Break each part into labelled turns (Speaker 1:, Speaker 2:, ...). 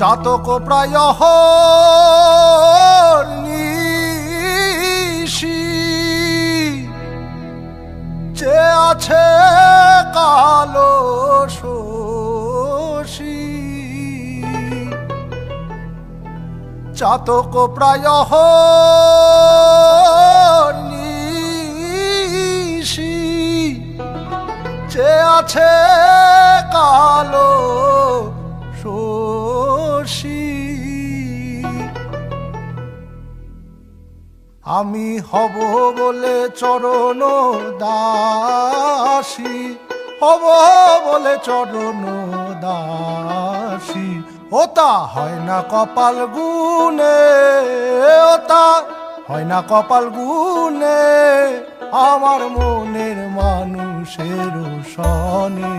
Speaker 1: চাতক প্রায় নিশি যে আছে কালো শশী চাতক প্রায় নিশি যে আছে কালো শশী আমি হব বলে চরণ দাসী হব বলে চরণ দাসী ওতা হয় না কপাল গুনে ওতা হয় না কপাল গুনে আমার মনের মানুষের সনে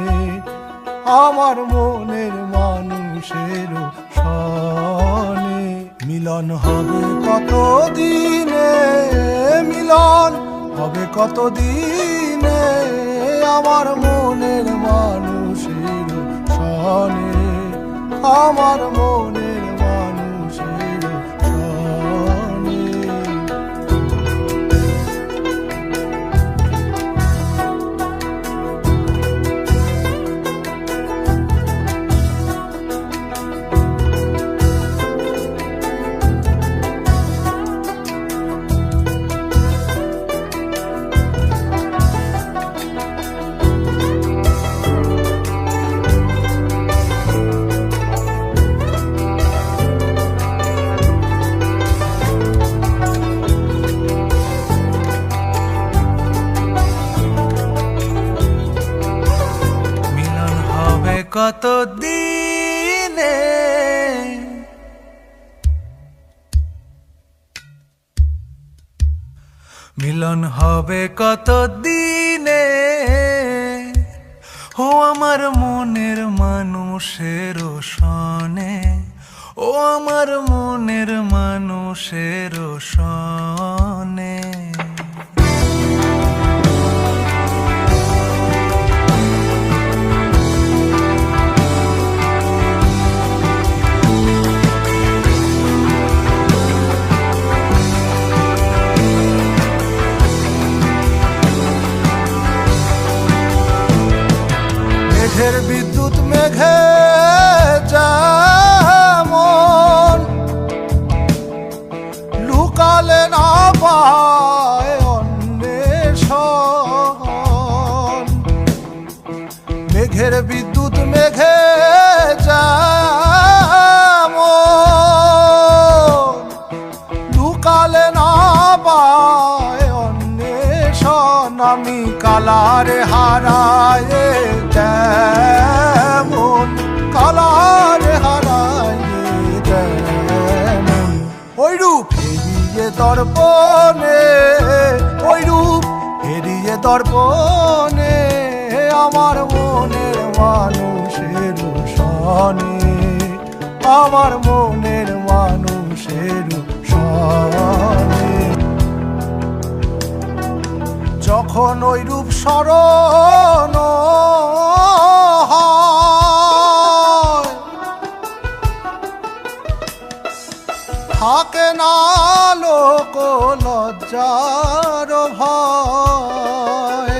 Speaker 1: আমার মনের মানুষের সনে মিলন হবে কত দিনে মিলন হবে কত দিনে আমার মনের মানুষের সনে আমার মনের মানুষের সনে
Speaker 2: কত দিনে মিলন হবে কত দিনে ও আমার মনের মানুষের সনে ও আমার মনের মানুষের সনে
Speaker 1: মেঘের বিদ্যুৎ মেঘে যেমন লুকালে না পায় অন্বেষণ মেঘের বিদ্যুৎ মেঘে যেমন লুকালে না পায় অন্বেষণ আমি কালারে হারায় যেমন কালারে হারায় যেমন ওই রূপ হেরিয়ে দর্পণে ওই রূপ হেরিয়ে দর্পণে আমার মনের মানুষের সনে আমার মনের মানুষের সনে যখন ওই রূপ স্মরণ থাকে না লোক লজ্জার ভয়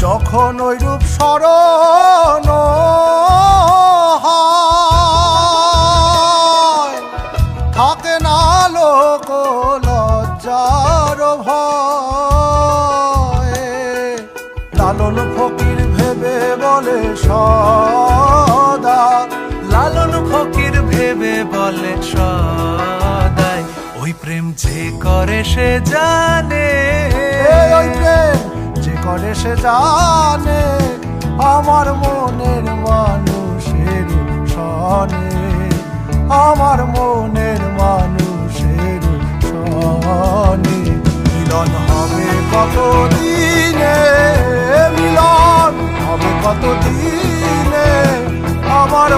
Speaker 1: যখন ওই রূপ স্মরণ থাকে না লোক লজ্জার ভয় লালন ফকির ভেবে বলে সদা
Speaker 2: লালন ফকির ভেবে বলে সদাই ওই প্রেম যে করে সে জানে
Speaker 1: ওই প্রেম যে করে সে জানে আমার মনের মানুষের সনে আমার মনের মানুষের সনে মিলন হবে কত দিনে মিলন হবে কত দিনে আমার